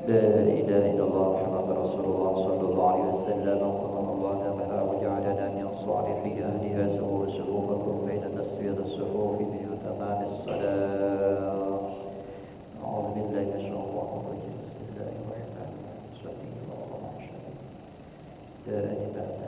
لا إله إلا الله محمد رسول الله صلى الله عليه وسلم وقال الله تعالى وجعلنا من صالح أهلها سووا صفوفكم بين تسوية الصفوف بتمام الصلاة. أعوذ بالله من الشيطان الرجيم. بسم الله الرحمن الرحيم. صلى الله عليه وسلم. لا إله إلا الله.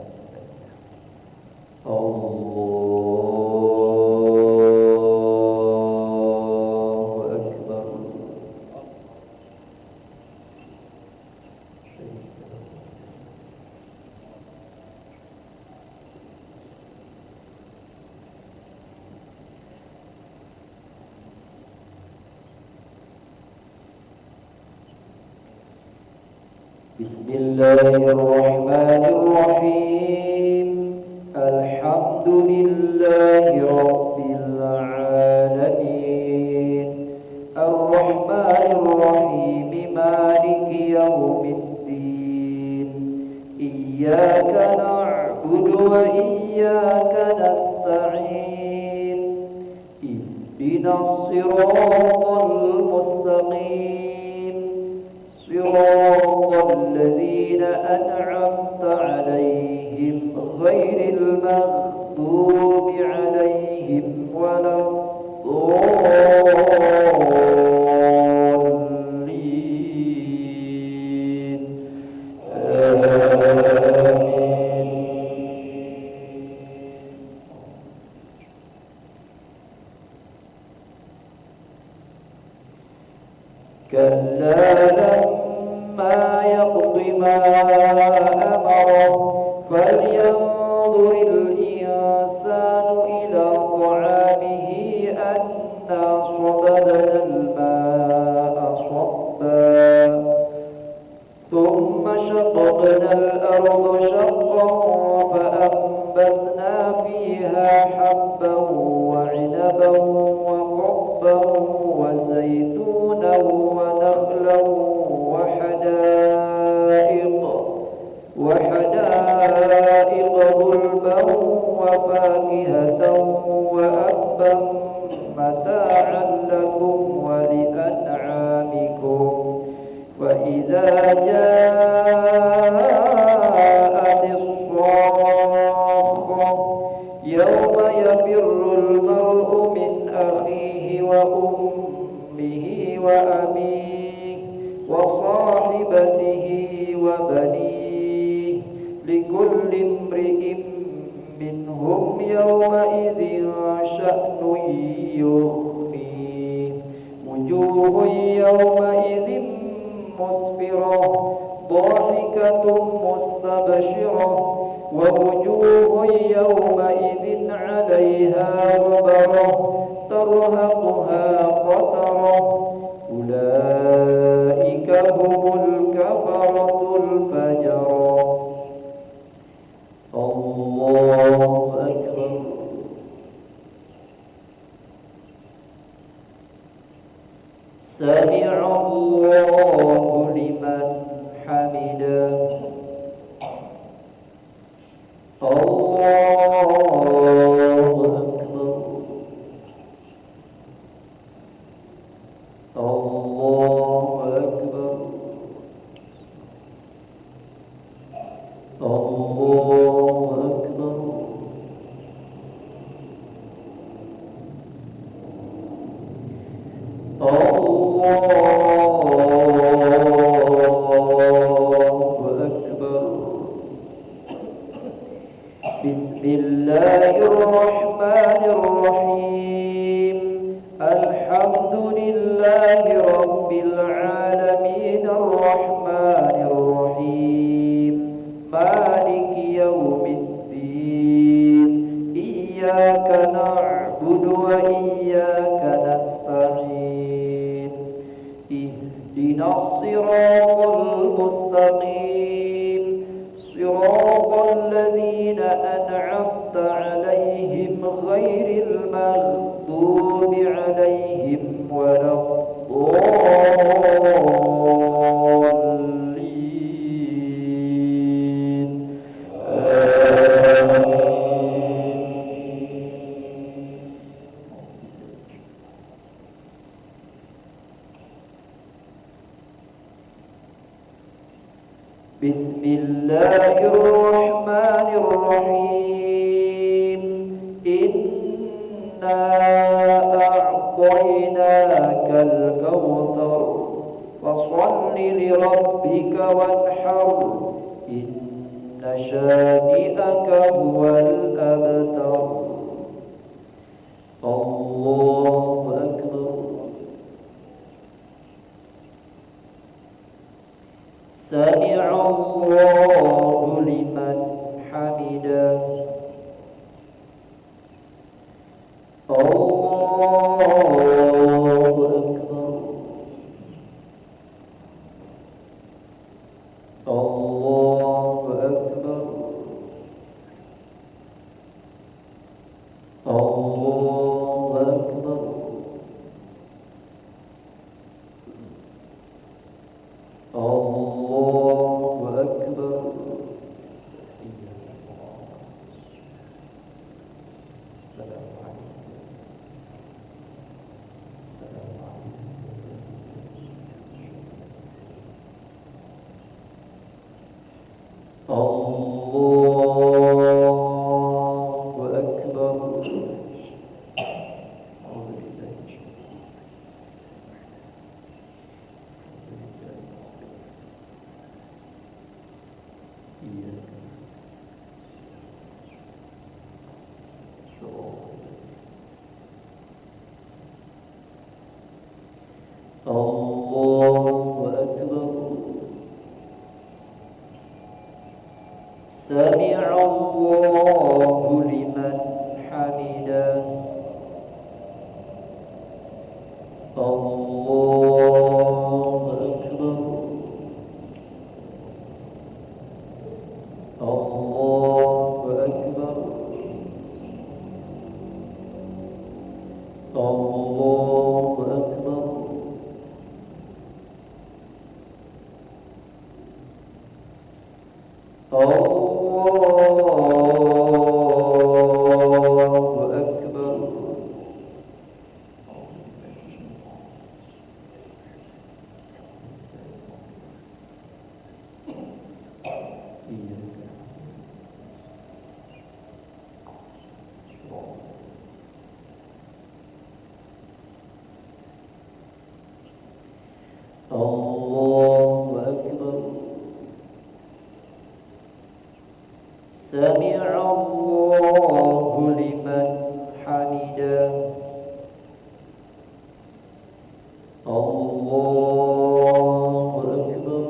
بسم الله الرحمن الرحيم. الحمد لله رب العالمين الرحمن الرحيم مالك يوم الدين إياك نعبد وإياك نستعين اهدنا الصراط المستقيم صراط الذين أنعمت عليهم غير المغضوب عليهم ولا الضالين آمين. كلا لما يقض ما أمره فلينظر الإنسان إلى طعامه أنا صببنا الماء صبا ثم شققنا الأرض شقا فأنبتنا فيها حبا وعنبا وقضبا وزيتونا ونخلا وحدائق غلبا وفاكهة وأبا متاعا لكم ولأنعامكم. فإذا جاءت الصاخة يوم يفر المرء من أخيه وأمه وأبيه وصاحبته وبنيه لكل امرئ منهم يومئذ شأن يغنيه. وجوه يومئذ مسفرة ضاحكة مستبشرة ووجوه يومئذ عليها غبرة ترهقها قترة أولئك هم الكفرة الفجرة. الله أكبر. سمع الله لمن حمده. الله أكبر. الله أكبر. الله أكبر. الله أكبر. بسم الله الرحمن الرحيم. الحمد لله رب العالمين الرحمن الرحيم مالك يوم الدين إياك نعبد وإياك نستعين اهدنا الصراط المستقيم صراط الذين أنعمت عليهم غير المغضوب عليهم ولا الضالين آمين. بسم الله الرحمن الرحيم إنا أعطيناك الكوثر فصل لربك وانحر إن شانئك هو الأبتر الله أكبر سمع الله لمن حمده الله أكبر الله أكبر الله أكبر الله أكبر السلام عليكم السلام عليكم الله أكبر الله أكبر سمع الله لمن حمده الله أكبر الله أكبر الله أكبر الله أكبر الله أكبر سمع الله لمن حمده الله أكبر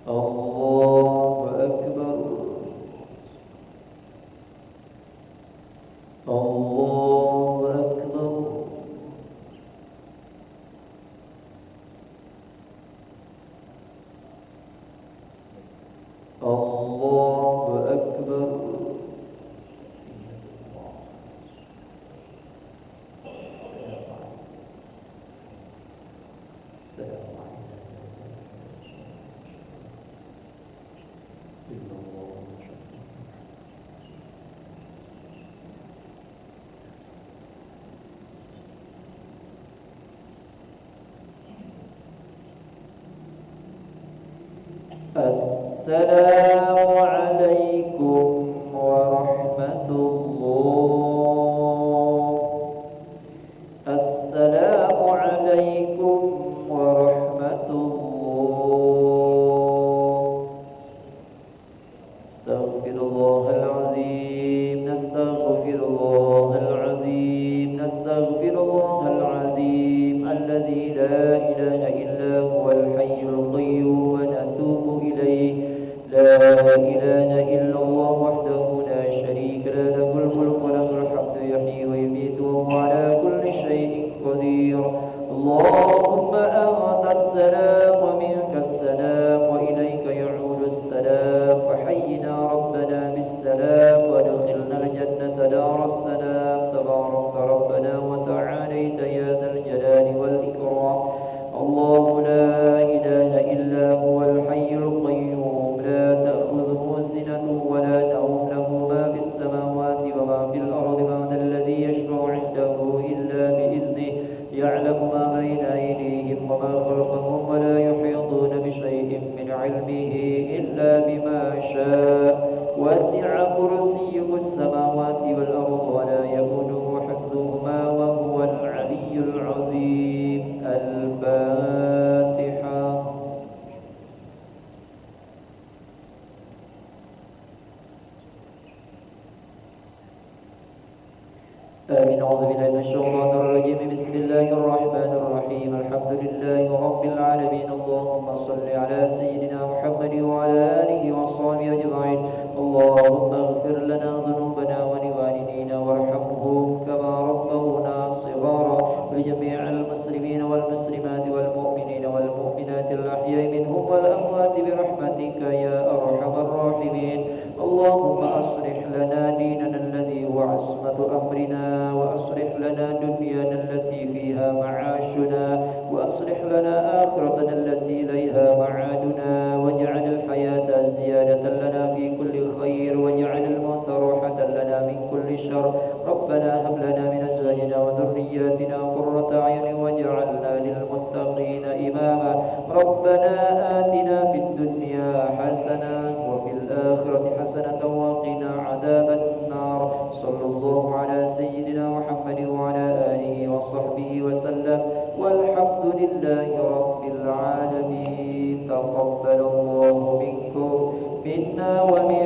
الله أكبر الله أكبر الله أكبر السلام عليكم ورحمة الله السلام عليكم ورحمة الله استغفر الله العظيم نستغفر الله العظيم نستغفر الله العظيم الذي لا إله إلا هو الحي القيوم ونتوب إليه لا إله بالله من الشيطان الرجيم. بسم الله الرحمن الرحيم. الحمد لله رب العالمين. اللهم صل على سيدنا محمد وعلى آله وصحبه أجمعين. اللهم اغفر لنا ذنوبنا ولوالدينا وارحمهم كما ربونا صغارا، ولجميع المسلمين والمسلمات والمؤمنين والمؤمنات الأحياء منهم والأموات برحمتك يا أرحم الراحمين. اللهم أصلح لنا ديننا الذي هو عصمة أمرنا، وأصلح لنا دنيانا التي فيها معاشنا، وأصلح لنا آخرتنا التي إليها معادنا، واجعل الحياة زيادة لنا في كل خير، واجعل الموت راحة لنا من كل شر. ربنا هب لنا من أزواجنا وذرياتنا قرة أعين واجعلنا للمتقين إماما. ربنا آتنا في الدنيا حسنة وفي الآخرة حسنة وقنا عذاب النار. صلى الله على سيدنا محمد وعلى آله وصحبه وسلم، والحمد لله رب العالمين. تقبل الله منكم منا ومن